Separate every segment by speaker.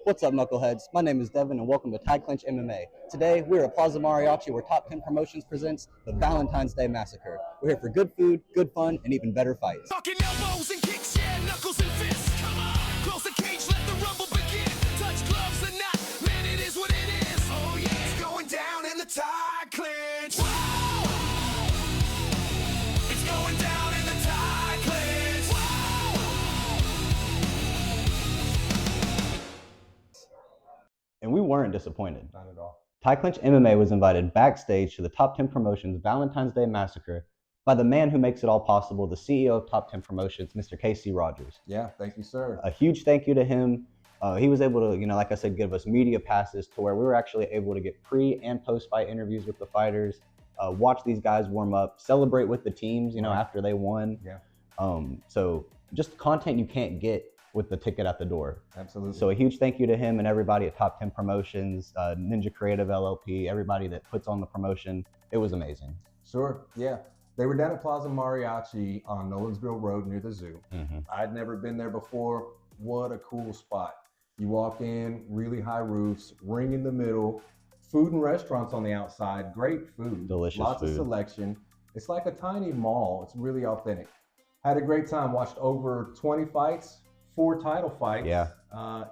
Speaker 1: What's up, knuckleheads? My name is Devin, and welcome to Clinch MMA. Today, we're at Plaza Mariachi, where Top 10 Promotions presents the Valentine's Day Massacre. We're here for good food, good fun, and even better fights.
Speaker 2: Talking elbows and kicks, yeah, knuckles and fists. Come on, close the cage, let the rumble begin. Touch gloves or not, man, it is what it is. Oh yeah, it's going down in the tie clinch. Whoa! It's going down in the tie clinch. Whoa!
Speaker 1: And we weren't disappointed.
Speaker 3: Not at all.
Speaker 1: Clinch MMA was invited backstage to the Top 10 Promotions Valentine's Day Massacre by the man who makes it all possible, the CEO of Top 10 Promotions, Mr. KC Rogers.
Speaker 3: Yeah, thank you, sir.
Speaker 1: A huge thank you to him. He was able to, like I said, give us media passes to where we were actually able to get pre and post-fight interviews with the fighters, watch these guys warm up, celebrate with the teams, after they won.
Speaker 3: Yeah.
Speaker 1: So just content you can't get with the ticket at the door.
Speaker 3: Absolutely.
Speaker 1: So a huge thank you to him and everybody at Top 10 Promotions, Ninja Creative LLP, everybody that puts on the promotion. It was amazing.
Speaker 3: Sure, yeah. They were down at Plaza Mariachi on Nolensville Road near the zoo.
Speaker 1: Mm-hmm.
Speaker 3: I'd never been there before. What a cool spot. You walk in, really high roofs, ring in the middle, food and restaurants on the outside, great food.
Speaker 1: Delicious
Speaker 3: Lots
Speaker 1: food.
Speaker 3: of selection. It's like a tiny mall. It's really authentic. Had a great time, watched over 20 fights, 4 title fights.
Speaker 1: Yeah.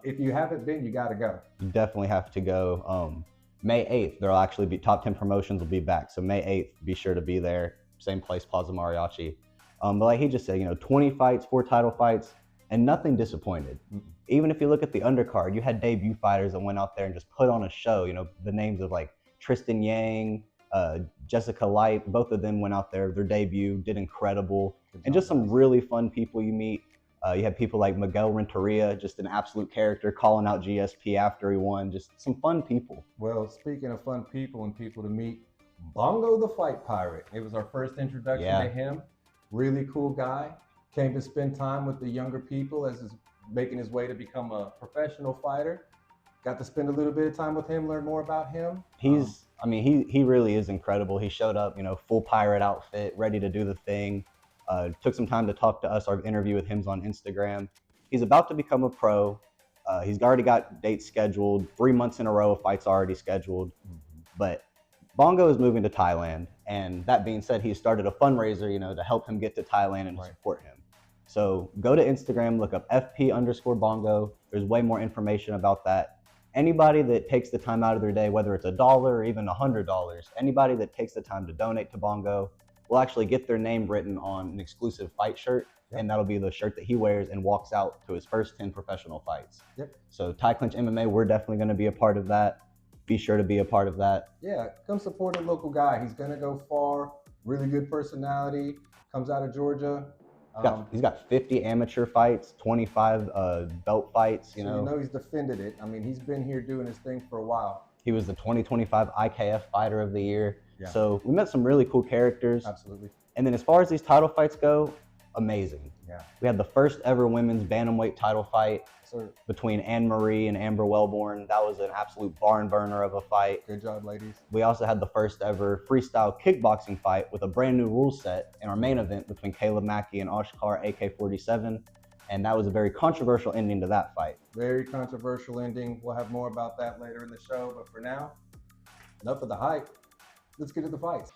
Speaker 3: If you haven't been, you got to go.
Speaker 1: You definitely have to go. May 8th, there'll actually be Top 10 Promotions will be back. So May 8th, be sure to be there. Same place, Plaza Mariachi. But like he just said, 20 fights, 4 title fights, and nothing disappointed.
Speaker 3: Mm-mm.
Speaker 1: Even if you look at the undercard, you had debut fighters that went out there and just put on a show. The names of like Tristan Yang, Jessica Light, both of them went out there, their debut, did incredible. And just some really fun people you meet. You had people like Miguel Renteria, just an absolute character, calling out GSP after he won. Just some fun people.
Speaker 3: Well, speaking of fun people and people to meet, Bongo the Fight Pirate. It was our first introduction to him. Really cool guy. Came to spend time with the younger people as he's making his way to become a professional fighter. Got to spend a little bit of time with him, learn more about him.
Speaker 1: He really is incredible. He showed up, full pirate outfit, ready to do the thing. Took some time to talk to us. Our interview with him's on Instagram. He's about to become a pro. He's already got dates scheduled, 3 months in a row of fights already scheduled. But Bongo is moving to Thailand. And that being said, he started a fundraiser, to help him get to Thailand and support him. So go to Instagram, look up FP_Bongo. There's way more information about that. Anybody that takes the time out of their day, whether it's $1 or even $100, anybody that takes the time to donate to Bongo will actually get their name written on an exclusive fight shirt. And that'll be the shirt that he wears and walks out to his first 10 professional fights.
Speaker 3: Yep.
Speaker 1: So Clinch MMA, we're definitely going to be a part of that. Be sure to be a part of that.
Speaker 3: Yeah, come support a local guy. He's going to go far. Really good personality. Comes out of Georgia.
Speaker 1: He's got 50 amateur fights, 25 belt fights.
Speaker 3: You know he's defended it. I mean, he's been here doing his thing for a while.
Speaker 1: He was the 2025 IKF Fighter of the Year.
Speaker 3: Yeah.
Speaker 1: So we met some really cool characters.
Speaker 3: Absolutely.
Speaker 1: And then as far as these title fights go, amazing.
Speaker 3: Yeah.
Speaker 1: We had the first ever women's bantamweight title fight between Anne Marie and Amber Wellborn. That was an absolute barn burner of a fight.
Speaker 3: Good job, ladies.
Speaker 1: We also had the first ever freestyle kickboxing fight with a brand new rule set in our main event between Caleb Mackey and Oshkar AK-47. And that was a very controversial ending to that fight.
Speaker 3: Very controversial ending. We'll have more about that later in the show. But for now, enough of the hype. Let's get to the fights.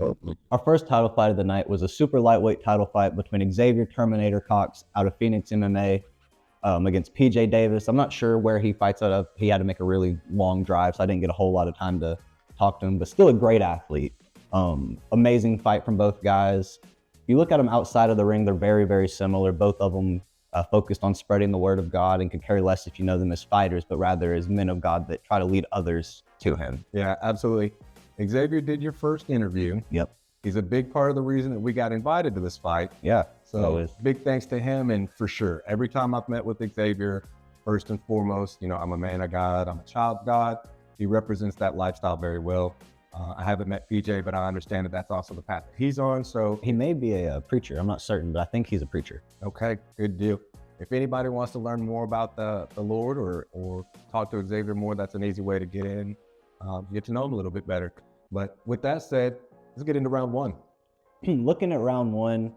Speaker 1: Our first title fight of the night was a super lightweight title fight between Xavier Terminator Cox out of Phoenix MMA against PJ Davis. I'm not sure where he fights out of. He had to make a really long drive, so I didn't get a whole lot of time to talk to him, but still a great athlete. Amazing fight from both guys. If you look at them outside of the ring, they're very, very similar. Both of them focused on spreading the word of God and could care less if you know them as fighters, but rather as men of God that try to lead others to him.
Speaker 3: Yeah, absolutely. Xavier did your first interview.
Speaker 1: Yep.
Speaker 3: He's a big part of the reason that we got invited to this fight.
Speaker 1: Yeah.
Speaker 3: So big thanks to him. And for sure, every time I've met with Xavier, first and foremost, you know, I'm a man of God, I'm a child of God. He represents that lifestyle very well. I haven't met PJ, but I understand that that's also the path that he's on. So
Speaker 1: he may be a preacher. I'm not certain, but I think he's a preacher.
Speaker 3: Okay, good deal. If anybody wants to learn more about the Lord or talk to Xavier more, that's an easy way to get in, get to know him a little bit better. But with that said, let's get into round one.
Speaker 1: Looking at round one,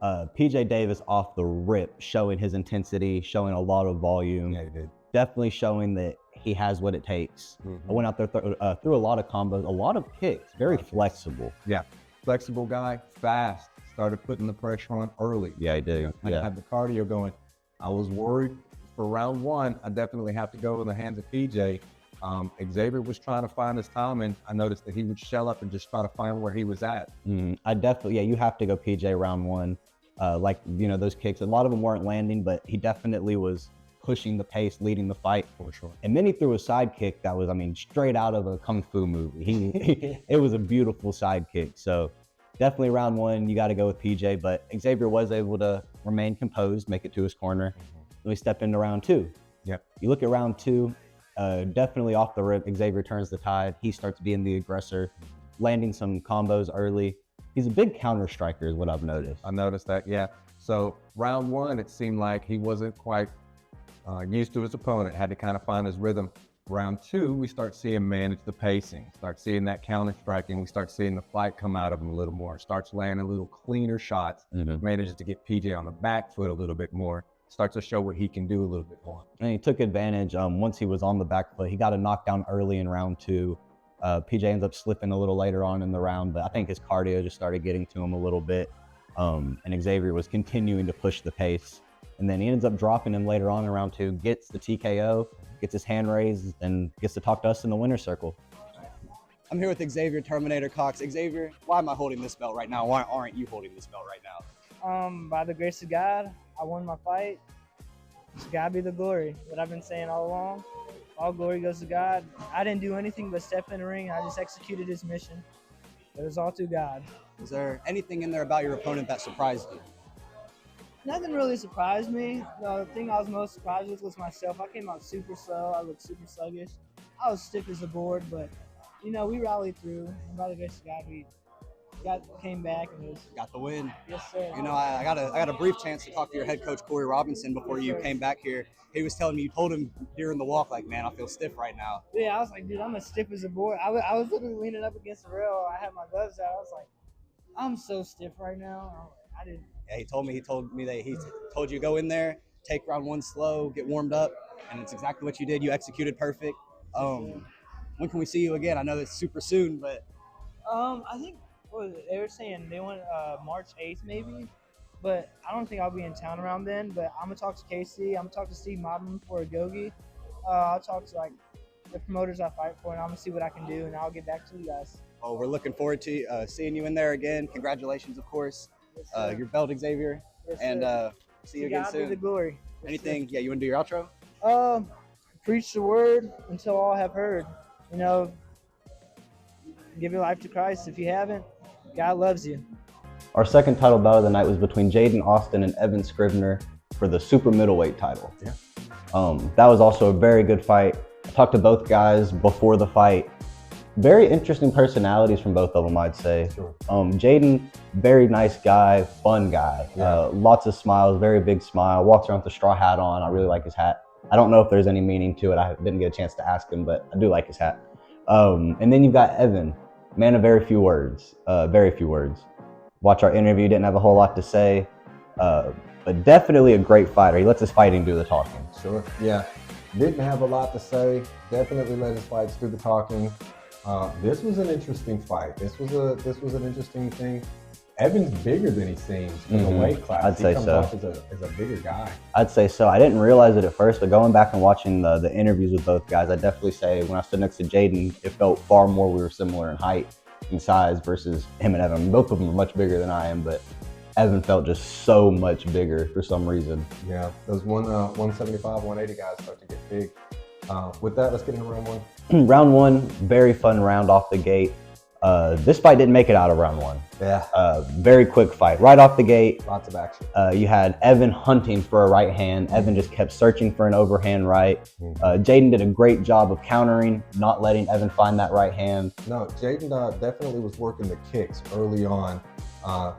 Speaker 1: PJ Davis off the rip, showing his intensity, showing a lot of volume.
Speaker 3: Yeah, he did.
Speaker 1: Definitely showing that he has what it takes. I went out there, threw a lot of combos, a lot of kicks, very flexible.
Speaker 3: Yeah, flexible guy, fast, started putting the pressure on early.
Speaker 1: Yeah, he did.
Speaker 3: I had the cardio going. I was worried for round one. I definitely have to go in the hands of PJ. Xavier was trying to find his time, and I noticed that he would shell up and just try to find where he was at.
Speaker 1: I definitely, you have to go PJ round one. Like, you know, those kicks, a lot of them weren't landing, but he definitely was pushing the pace, leading the fight.
Speaker 3: For sure.
Speaker 1: And then he threw a side kick that was, I mean, straight out of a Kung Fu movie. It was a beautiful side kick. So definitely round one, you got to go with PJ, but Xavier was able to remain composed, make it to his corner. Then we step into round two.
Speaker 3: Yep.
Speaker 1: You look at round two, definitely off the rip, Xavier turns the tide. He starts being the aggressor, landing some combos early. He's a big counter striker is what I've noticed.
Speaker 3: I noticed that, yeah. So round one, it seemed like he wasn't quite used to his opponent, had to kind of find his rhythm. Round two, we start seeing him manage the pacing, start seeing that counter striking, we start seeing the fight come out of him a little more, starts landing a little cleaner shots, manages to get PJ on the back foot a little bit more, starts to show what he can do a little bit more.
Speaker 1: And he took advantage once he was on the back foot. He got a knockdown early in round two. PJ ends up slipping a little later on in the round, but I think his cardio just started getting to him a little bit. And Xavier was continuing to push the pace. And then he ends up dropping him later on in round two, gets the TKO, gets his hand raised, and gets to talk to us in the winner's circle.
Speaker 4: I'm here with Xavier Terminator Cox. Xavier, why am I holding this belt right now? Why aren't you holding this belt right now?
Speaker 5: By the grace of God, I won my fight. To God be the glory. What I've been saying all along, all glory goes to God. I didn't do anything but step in the ring. I just executed his mission. It was all to God.
Speaker 4: Is there anything in there about your opponent that surprised you?
Speaker 5: Nothing really surprised me. The thing I was most surprised with was myself. I came out super slow. I looked super sluggish. I was stiff as a board, but, you know, we rallied through. And by the grace of God, we came back and it was.
Speaker 4: Got the win.
Speaker 5: Yes, sir.
Speaker 4: You know, I got a brief chance to talk to your head coach, Corey Robinson, before you came back here. He was telling me, you told him during the walk, like, man, I feel stiff right now.
Speaker 5: Yeah, I was like, dude, I'm as stiff as a board. I was literally leaning up against the rail. I had my gloves out. I was like, I'm so stiff right now. I didn't.
Speaker 4: Yeah, he told me that he told you go in there, take round one slow, get warmed up, and it's exactly what you did. You executed perfect. When can we see you again? I know it's super soon, but
Speaker 5: I think they were saying they want March 8th maybe, but I don't think I'll be in town around then. But I'm gonna talk to Casey. I'm gonna talk to Steve Modlin for Agogi. I'll talk to like the promoters I fight for, and I'm gonna see what I can do, and I'll get back to you guys.
Speaker 4: Oh, we're looking forward to seeing you in there again. Congratulations, of course.
Speaker 5: Yes,
Speaker 4: your belt, Xavier,
Speaker 5: yes,
Speaker 4: and see you again
Speaker 5: God be
Speaker 4: soon.
Speaker 5: the glory. Yes,
Speaker 4: Anything? Yeah, you want to do your outro?
Speaker 5: Preach the word until all have heard. You know, give your life to Christ. If you haven't, God loves you.
Speaker 1: Our second title bout of the night was between Jaden Austin and Evan Scrivener for the super middleweight title.
Speaker 3: Yeah.
Speaker 1: That was also a very good fight. I talked to both guys before the fight. Very interesting personalities from both of them, I'd say.
Speaker 3: Sure.
Speaker 1: Jaden, very nice guy, fun guy.
Speaker 3: Yeah.
Speaker 1: Lots of smiles, very big smile. Walks around with a straw hat on. I really like his hat. I don't know if there's any meaning to it. I didn't get a chance to ask him, but I do like his hat. And then you've got Evan, man of very few words. Watch our interview, didn't have a whole lot to say, but definitely a great fighter. He lets his fighting do the talking.
Speaker 3: Sure, yeah. Didn't have a lot to say. Definitely let his fights do the talking. This was an interesting fight. This was an interesting thing. Evan's bigger than he seems in the weight class.
Speaker 1: I'd say
Speaker 3: he comes
Speaker 1: so.
Speaker 3: off as a bigger guy.
Speaker 1: I'd say so. I didn't realize it at first, but going back and watching the interviews with both guys, I'd definitely say when I stood next to Jaden, it felt far more we were similar in height and size versus him and Evan. Both of them are much bigger than I am, but Evan felt just so much bigger for some reason.
Speaker 3: Yeah, those 175, 180 guys start to get big. With that, let's get into round one.
Speaker 1: Round one, very fun round off the gate. This fight didn't make it out of round one.
Speaker 3: Yeah.
Speaker 1: Very quick fight. Right off the gate,
Speaker 3: Lots of action.
Speaker 1: you had Evan hunting for a right hand. Evan just kept searching for an overhand right. Jaden did a great job of countering, not letting Evan find that right hand.
Speaker 3: No, Jaden definitely was working the kicks early on.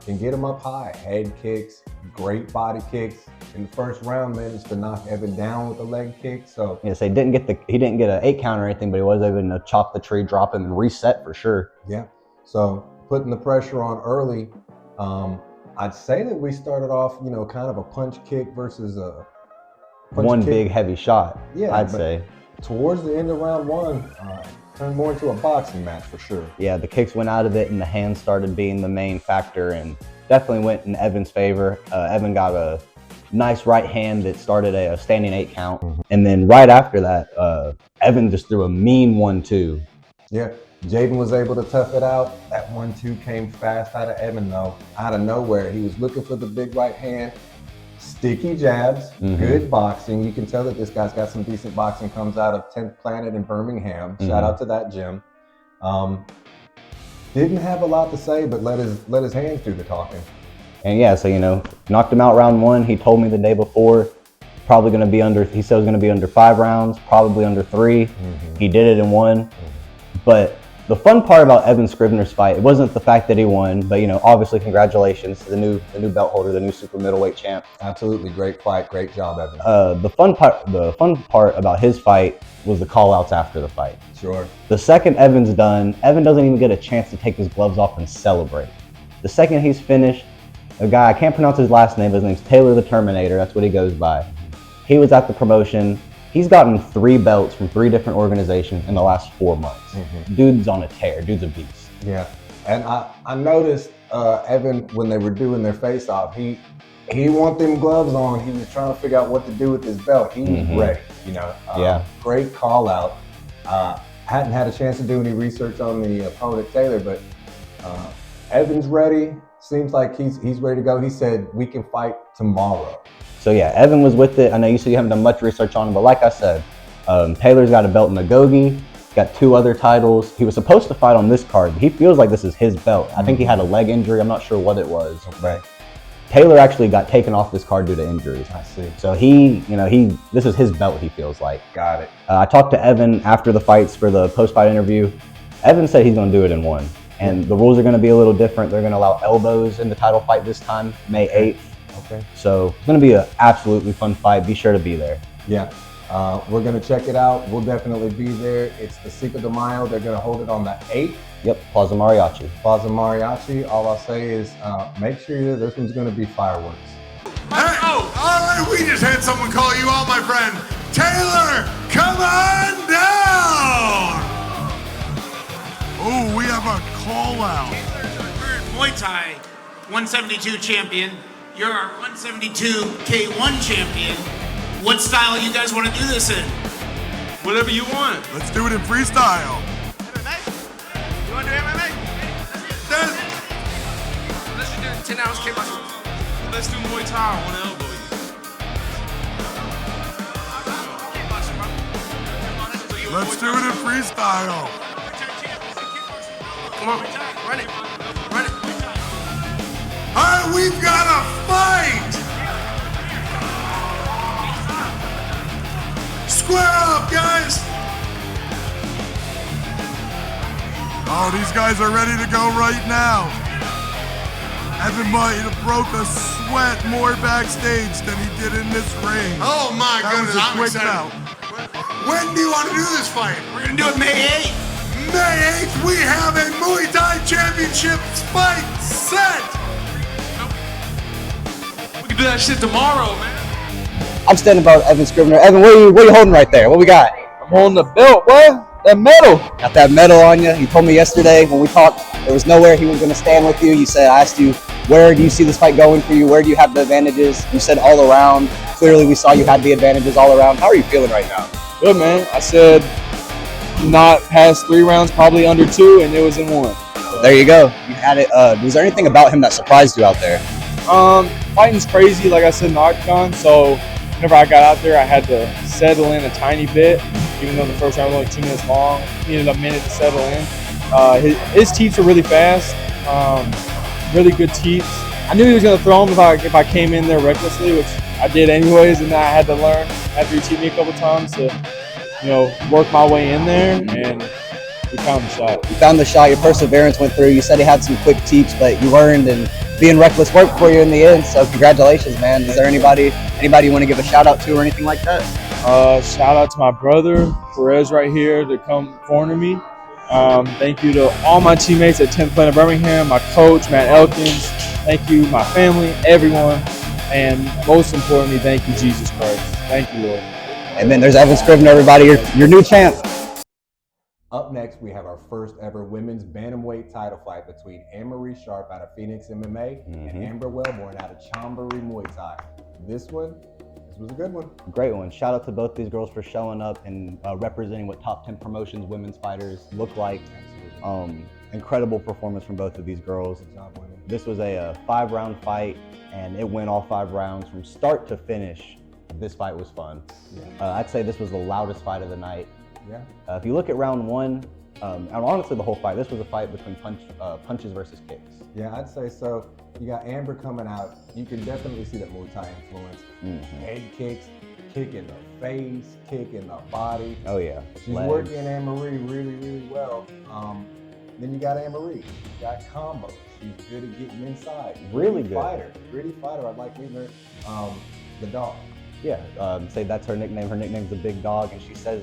Speaker 3: Can get him up high. Head kicks, great body kicks. In the first round, managed to knock Evan down with a leg kick. So
Speaker 1: Yeah, so he didn't get an 8 count or anything, but he was able to chop the tree, drop him, and reset for sure.
Speaker 3: yeah. So putting the pressure on early. I'd say that we started off, kind of a punch kick versus a
Speaker 1: One big heavy shot,
Speaker 3: Yeah,
Speaker 1: I'd
Speaker 3: but
Speaker 1: say.
Speaker 3: Towards the end of round one, turned more into a boxing match for sure.
Speaker 1: Yeah, the kicks went out of it and the hands started being the main factor and definitely went in Evan's favor. Evan got a nice right hand that started a standing 8 count. And then right after that, Evan just threw a mean 1-2.
Speaker 3: Yeah, Jaden was able to tough it out. That 1-2 came fast out of Evan though, out of nowhere. He was looking for the big right hand. Sticky jabs, good boxing. You can tell that this guy's got some decent boxing. Comes out of 10th Planet in Birmingham. Shout out to that gym. Didn't have a lot to say, but let his hands do the talking.
Speaker 1: And yeah, so knocked him out round 1. He told me the day before, probably going to be under. He said it was going to be under 5 rounds, probably under 3. He did it in 1. But the fun part about Evan Scrivener's fight, it wasn't the fact that he won, but obviously congratulations to the new belt holder, the new super middleweight champ.
Speaker 3: Absolutely great fight, great job, Evan.
Speaker 1: The fun part about his fight was the call outs after the fight.
Speaker 3: Sure.
Speaker 1: The second Evan's done, Evan doesn't even get a chance to take his gloves off and celebrate. The second he's finished, a guy, I can't pronounce his last name, his name's Taylor the Terminator, that's what he goes by. He was at the promotion. He's gotten 3 belts from 3 different organizations in the last 4 months. Dude's on a tear, dude's a beast.
Speaker 3: Yeah, and I noticed Evan, when they were doing their face-off, he didn't want them gloves on. He was trying to figure out what to do with his belt. He was ready,
Speaker 1: Yeah.
Speaker 3: Great call out. Hadn't had a chance to do any research on the opponent Taylor, but Evan's ready. Seems like he's ready to go. He said we can fight tomorrow.
Speaker 1: So yeah, Evan was with it. I know you said you haven't done much research on him, but like I said, Taylor's got a belt in Nagogi, got 2 other titles. He was supposed to fight on this card. He feels like this is his belt. I think he had a leg injury. I'm not sure what it was.
Speaker 3: Right.
Speaker 1: Taylor actually got taken off this card due to injuries.
Speaker 3: I see.
Speaker 1: So this is his belt, he feels like.
Speaker 3: Got it.
Speaker 1: I talked to Evan after the fights for the post-fight interview. Evan said he's going to do it in 1. And the rules are going to be a little different. They're going to allow elbows in the title fight this time, May 8th.
Speaker 3: Okay.
Speaker 1: So it's going to be an absolutely fun fight. Be sure to be there.
Speaker 3: Yeah. We're going to check it out. We'll definitely be there. It's the Cinco de Mayo. They're going to hold it on the 8th.
Speaker 1: Yep, Plaza Mariachi.
Speaker 3: Plaza Mariachi. All I'll say is make sure this one's going to be fireworks.
Speaker 2: Hey, all right, we just had someone call you out, my friend. Taylor, come on down. Oh, we have a call out.
Speaker 6: Taylor's our Muay Thai 172 champion. You're our 172 K1 champion. What style you guys want to do this in?
Speaker 2: Whatever you want. Let's do it in freestyle.
Speaker 6: MMA? You want to do MMA? Let's just do 10 hours kickboxing.
Speaker 2: Let's do Muay Thai. I want to elbow you. Let's do it in freestyle.
Speaker 6: Come on, run it. Run it.
Speaker 2: All right, we've got a fight. Square up, guys. Oh, these guys are ready to go right now. Evan might have broke a sweat more backstage than he did in this ring. Oh my goodness, I'm excited. When do you want to do this fight?
Speaker 6: We're going to do it May 8th.
Speaker 2: May 8th, we have a Muay Thai Championship fight set. We can do that shit tomorrow, man.
Speaker 1: I'm standing by with Evan Scrivener. Evan, what are you holding right there? What we got?
Speaker 7: I'm holding the belt, what? That medal.
Speaker 4: Got that medal on you. You told me yesterday when we talked, there was nowhere he was going to stand with you. You said, I asked you, where do you see this fight going for you? Where do you have the advantages? You said all around. Clearly, we saw you had the advantages all around. How are you feeling right now?
Speaker 7: Good, man. I said not past 3 rounds, probably under 2, and it was in 1.
Speaker 4: There you go. You had it. Was there anything about him that surprised you out there?
Speaker 7: Fighting's crazy, like I said in the octagon. So whenever I got out there, I had to settle in a tiny bit. Even though the first round was only 2 minutes long, needed a minute to settle in. His teeps were really fast, really good teeps. I knew he was going to throw them if I came in there recklessly, which I did anyways, and then I had to learn after he teed me a couple times to, work my way in there, and we found the shot.
Speaker 4: You found the shot. Your perseverance went through. You said he had some quick teeps, but you learned, and being reckless worked for you in the end. So congratulations, man. Is there anybody you want to give a shout out to or anything like that?
Speaker 7: Shout out to my brother Perez right here to come corner me. Thank you to all my teammates at Tenn Planet Birmingham, my coach Matt Elkins. Thank you, my family, everyone, and most importantly, thank you, Jesus Christ. Thank you, Lord.
Speaker 4: And then there's Evan Scrivener, everybody, your new champ.
Speaker 3: Up next, we have our first ever women's bantamweight title fight between Anne-Marie Sharp out of Phoenix MMA and Amber Wellborn out of Chonburi Muay Thai. This was a good one.
Speaker 1: Great one. Shout out to both these girls for showing up and representing what Top 10 Promotions women's fighters look like. Incredible performance from both of these girls.
Speaker 3: Good job, women.
Speaker 1: This was a 5-round fight, and it went all 5 rounds from start to finish. This fight was fun.
Speaker 3: Yeah.
Speaker 1: I'd say this was the loudest fight of the night.
Speaker 3: Yeah.
Speaker 1: If you look at round 1, and honestly the whole fight, this was a fight between punches versus kicks.
Speaker 3: Yeah, I'd say so. You got Amber coming out. You can definitely see that Muay Thai influence. Head kicks, kick in the face, kick in the body.
Speaker 1: Oh yeah.
Speaker 3: She's working Anne-Marie really, really well. Then you got Anne-Marie. You got combos. She's good at getting inside.
Speaker 1: Really good.
Speaker 3: Gritty fighter. I like meeting her. The dog.
Speaker 1: Yeah, say that's her nickname. Her nickname's the Big Dog, and she says,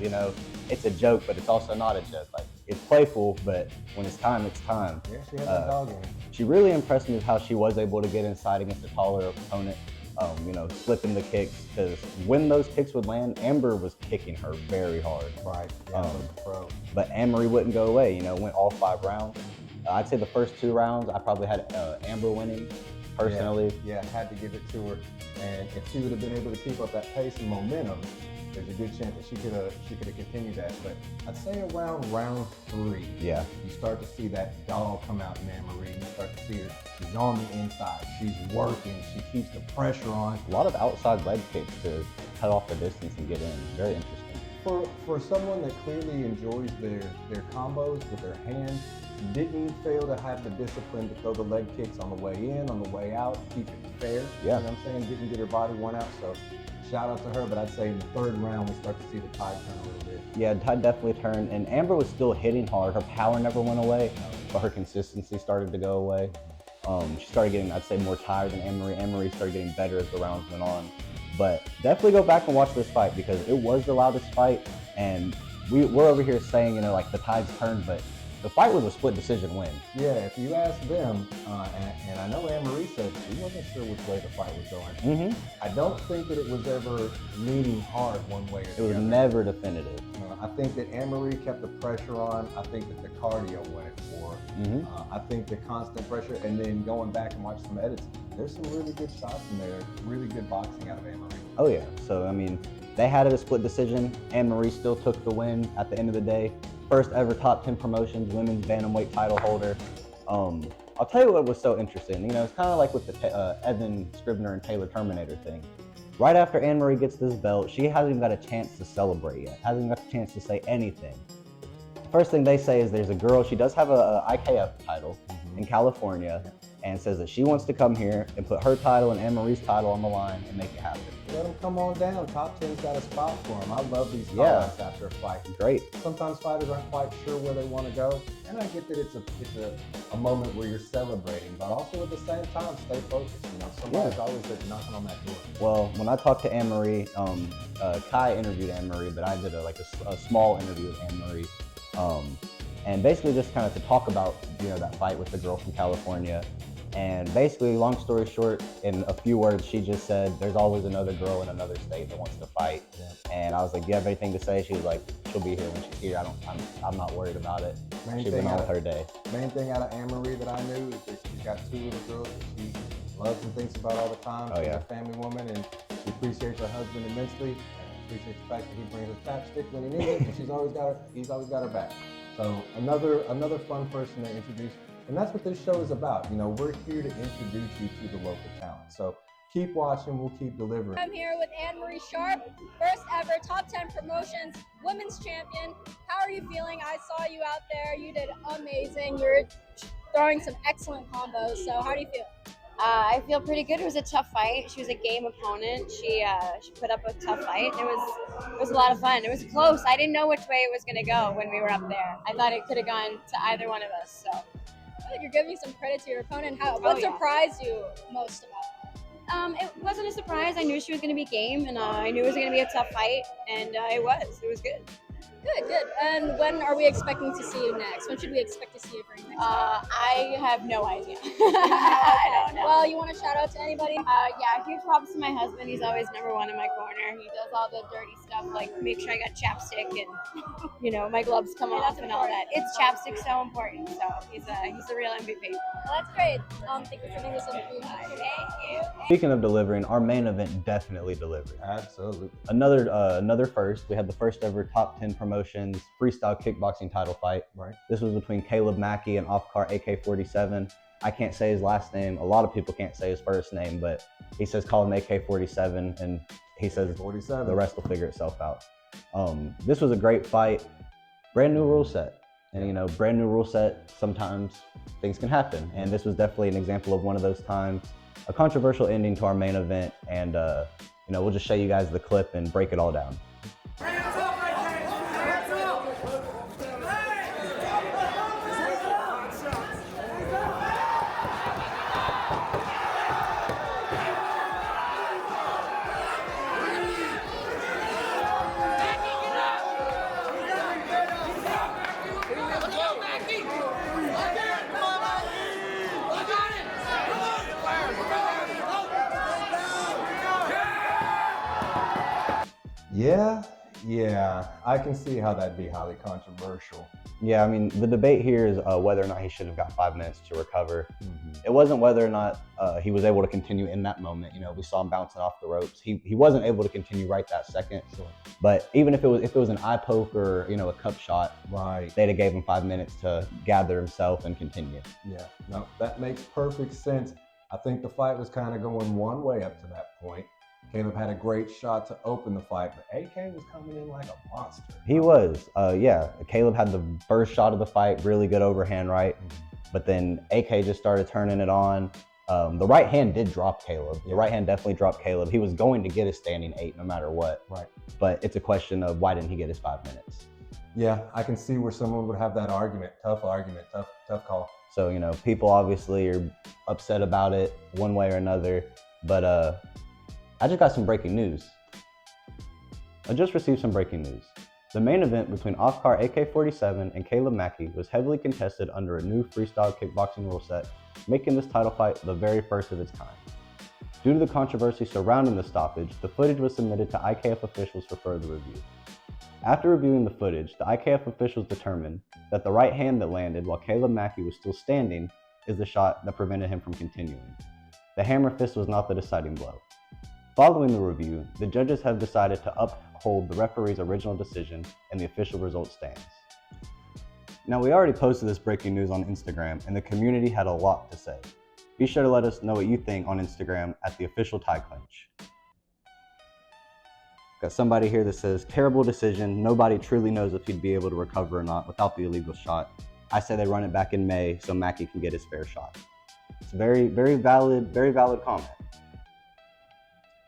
Speaker 1: it's a joke, but it's also not a joke. Like, it's playful, but when it's time, it's time.
Speaker 3: Yeah, she has a dog in her.
Speaker 1: She really impressed me with how she was able to get inside against a taller opponent, slipping the kicks, because when those kicks would land, Amber was kicking her very hard.
Speaker 3: Right, yeah, pro.
Speaker 1: But Anne-Marie wouldn't go away, went all 5 rounds. I'd say the first 2 rounds, I probably had Amber winning. Personally,
Speaker 3: yeah, had to give it to her, and if she would have been able to keep up that pace and momentum, there's a good chance that she could have continued that. But I'd say around round 3,
Speaker 1: yeah,
Speaker 3: you start to see that dog come out in Anne-Marie. You start to see her. She's on the inside. She's working. She keeps the pressure on.
Speaker 1: A lot of outside leg kicks to cut off the distance and get in. Very interesting.
Speaker 3: For someone that clearly enjoys their combos with their hands, didn't fail to have the discipline to throw the leg kicks on the way in, on the way out, keep it fair.
Speaker 1: Yeah.
Speaker 3: You know what I'm saying? Didn't get her body worn out. So shout out to her, but I'd say in the 3rd round, we start to see the tide turn a little bit.
Speaker 1: Yeah, the tide definitely turned, and Amber was still hitting hard. Her power never went away, but her consistency started to go away. She started getting, I'd say, more tired than Anne-Marie. Anne-Marie started getting better as the rounds went on. But definitely go back and watch this fight because it was the loudest fight, and we're over here saying, like the tide's turned, but the fight was a split decision win.
Speaker 3: Yeah, if you ask them, and I know Anne-Marie said she wasn't sure which way the fight was going. I don't think that it was ever leaning hard one way or the other.
Speaker 1: It was never definitive.
Speaker 3: I think that Anne-Marie kept the pressure on. I think that the cardio went it for her. I think the constant pressure, and then going back and watching some edits, there's some really good shots in there, really good boxing out of Anne-Marie.
Speaker 1: Oh yeah, so they had it a split decision. Anne-Marie still took the win at the end of the day. First ever Top 10 Promotions women's bantamweight title holder. I'll tell you what was so interesting. It's kind of like with the Evan Scrivener and Taylor Terminator thing. Right after Anne-Marie gets this belt, she hasn't even got a chance to celebrate yet. Hasn't got a chance to say anything. First thing they say is there's a girl, she does have a IKF title in California, and says that she wants to come here and put her title and Anne-Marie's title on the line and make it happen.
Speaker 3: Let them come on down. Top 10's got a spot for them. I love these highlights after a fight.
Speaker 1: Great.
Speaker 3: Sometimes fighters aren't quite sure where they want to go, and I get that it's a moment where you're celebrating, but also at the same time, stay focused. Somebody's always knocking on that door.
Speaker 1: Well, when I talked to Anne-Marie, Kai interviewed Anne-Marie, but I did a small interview with Anne-Marie, and basically just kind of to talk about that fight with the girl from California. And basically, long story short, in a few words, she just said, there's always another girl in another state that wants to fight. And I was like, do you have anything to say? She was like, she'll be here when she's here. I'm not worried about it. She went on with her day.
Speaker 3: Main thing out of Anne-Marie that I knew is that she's got 2 little girls that she loves and thinks about all the time.
Speaker 1: Oh,
Speaker 3: She's
Speaker 1: yeah.
Speaker 3: a family woman, and she appreciates her husband immensely. Appreciates the fact that he brings her chapstick when he needs it, and he's always got her back. So another fun person to introduce, and that's what this show is about. You know, we're here to introduce you to the local talent. So keep watching, we'll keep delivering.
Speaker 8: I'm here with Anne-Marie Sharp, first ever Top 10 Promotions Women's Champion. How are you feeling? I saw you out there. You did amazing. You're throwing some excellent combos. So how do you feel?
Speaker 9: I feel pretty good. It was a tough fight. She was a game opponent. She put up a tough fight. It was a lot of fun. It was close. I didn't know which way it was going to go when we were up there. I thought it could have gone to either one of us. So
Speaker 8: You're giving some credit to your opponent. What surprised you most about
Speaker 9: it wasn't a surprise. I knew she was going to be game, and I knew it was going to be a tough fight, and it was. It was good.
Speaker 8: Good. And when are we expecting to see you next? When should we expect to see you for your next fight?
Speaker 9: I have no idea. I don't know.
Speaker 8: Well, you want to shout out to anybody?
Speaker 9: Yeah, huge props to my husband. He's always number one in my corner. He does all the dirty stuff, like make sure I got chapstick and, my gloves come off and all that. It's chapstick so important. So he's the real MVP.
Speaker 8: Well, that's great. Thank you for doing this interview.
Speaker 9: Thank you.
Speaker 1: Speaking of delivering, our main event definitely delivered.
Speaker 3: Absolutely.
Speaker 1: Another first. We had the first ever Top 10 Promotions freestyle kickboxing title fight.
Speaker 3: Right.
Speaker 1: This was between Caleb Mackey and Offcar AK-47. I can't say his last name. A lot of people can't say his first name, but he says call him AK-47, and he says
Speaker 3: 47.
Speaker 1: The rest will figure itself out. This was a great fight. Brand new rule set. And brand new rule set, sometimes things can happen. And this was definitely an example of one of those times. A controversial ending to our main event, and we'll just show you guys the clip and break it all down.
Speaker 3: Yeah, I can see how that'd be highly controversial.
Speaker 1: Yeah, I mean, the debate here is whether or not he should have got 5 minutes to recover. It wasn't whether or not he was able to continue in that moment. We saw him bouncing off the ropes. He wasn't able to continue right that second.
Speaker 3: Sure.
Speaker 1: But even if it was an eye poke or a cup shot,
Speaker 3: Right.
Speaker 1: they'd have gave him 5 minutes to gather himself and continue.
Speaker 3: Yeah, no, that makes perfect sense. I think the fight was kind of going one way up to that point. Caleb had a great shot to open the fight, but AK was coming in like a monster.
Speaker 1: He was. Caleb had the first shot of the fight, really good overhand right. But then AK just started turning it on. The right hand did drop Caleb. The right hand definitely dropped Caleb. He was going to get his standing 8 no matter what.
Speaker 3: Right.
Speaker 1: But it's a question of why didn't he get his 5 minutes?
Speaker 3: Yeah, I can see where someone would have that argument. Tough call.
Speaker 1: So, people obviously are upset about it one way or another. But I just got some breaking news. I just received some breaking news. The main event between Offcar AK-47 and Caleb Mackey was heavily contested under a new freestyle kickboxing rule set, making this title fight the very first of its kind. Due to the controversy surrounding the stoppage, the footage was submitted to IKF officials for further review. After reviewing the footage, the IKF officials determined that the right hand that landed while Caleb Mackey was still standing is the shot that prevented him from continuing. The hammer fist was not the deciding blow. Following the review, the judges have decided to uphold the referee's original decision, and the official result stands. Now, we already posted this breaking news on Instagram, and the community had a lot to say. Be sure to let us know what you think on Instagram at the official Thai Clinch. Got somebody here that says, terrible decision. Nobody truly knows if he'd be able to recover or not without the illegal shot. I say they run it back in May so Mackey can get his fair shot. It's a very valid comment.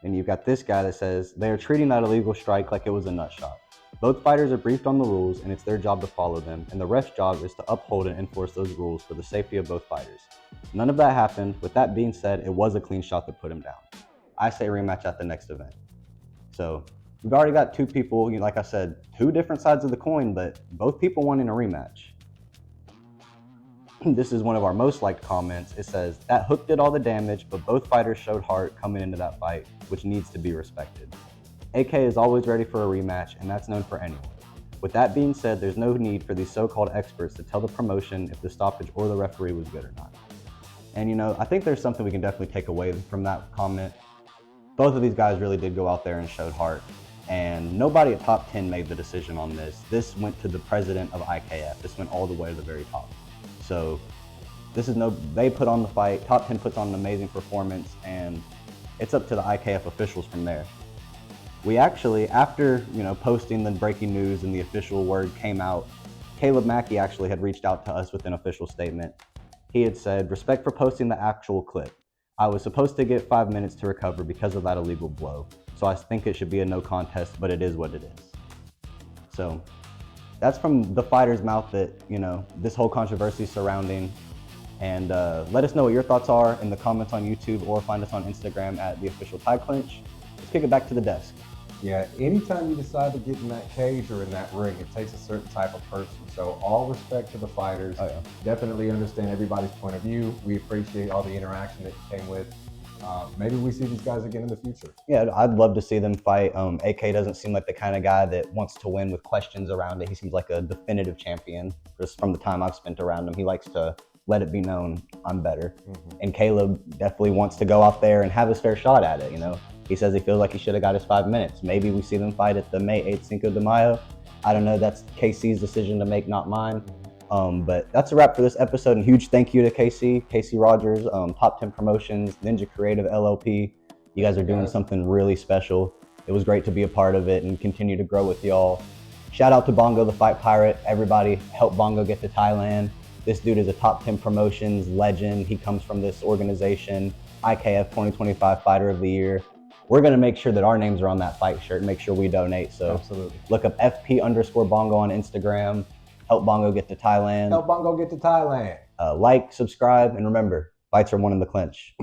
Speaker 1: And you've got this guy that says, they are treating that illegal strike like it was a nut shot. Both fighters are briefed on the rules and it's their job to follow them, and the ref's job is to uphold and enforce those rules for the safety of both fighters. None of that happened. With that being said, it was a clean shot that put him down. I say rematch at the next event. So we've already got two people, like I said, two different sides of the coin, but both people wanting a rematch. This is one of our most liked comments. It says, "That hook did all the damage, but both fighters showed heart coming into that fight, which needs to be respected. AK is always ready for a rematch, and that's known for anyone. With that being said, there's no need for these so-called experts to tell the promotion if the stoppage or the referee was good or not." And you know, I think there's something we can definitely take away from that comment. Both of these guys really did go out there and showed heart, and nobody at Top 10 made the decision on this. This went to the president of IKF. This went all the way to the very top. So this is they put on the fight. Top 10 puts on an amazing performance, and it's up to the IKF officials from there. We actually, after posting the breaking news and the official word came out, Caleb Mackey actually had reached out to us with an official statement. He had said, "Respect for posting the actual clip. I was supposed to get 5 minutes to recover because of that illegal blow. So I think it should be a no contest, but it is what it is." So that's from the fighter's mouth that, this whole controversy surrounding. And let us know what your thoughts are in the comments on YouTube, or find us on Instagram at the official Thai Clinch. Let's kick it back to the desk.
Speaker 3: Yeah, anytime you decide to get in that cage or in that ring, it takes a certain type of person. So all respect to the fighters.
Speaker 1: Oh, yeah.
Speaker 3: Definitely understand everybody's point of view. We appreciate all the interaction that you came with. Maybe we see these guys again in the future.
Speaker 1: Yeah, I'd love to see them fight. AK doesn't seem like the kind of guy that wants to win with questions around it. He seems like a definitive champion. Just from the time I've spent around him, he likes to let it be known, I'm better. Mm-hmm. And Caleb definitely wants to go out there and have his fair shot at it. He says he feels like he should have got his 5 minutes. Maybe we see them fight at the May 8th Cinco de Mayo. I don't know. That's KC's decision to make, not mine. But that's a wrap for this episode. And huge thank you to Casey Rogers, Top 10 Promotions, Ninja Creative LLP. You guys are doing something really special. It was great to be a part of it and continue to grow with y'all. Shout out to Bongo the Fight Pirate. Everybody help Bongo get to Thailand. This dude is a Top 10 Promotions legend. He comes from this organization, IKF 2025 Fighter of the Year. We're going to make sure that our names are on that fight shirt and make sure we donate. So
Speaker 3: absolutely,
Speaker 1: look up FP_Bongo on Instagram. Help Bongo get to Thailand.
Speaker 3: Help Bongo get to Thailand.
Speaker 1: Like, subscribe, and remember, fights are won in the clinch.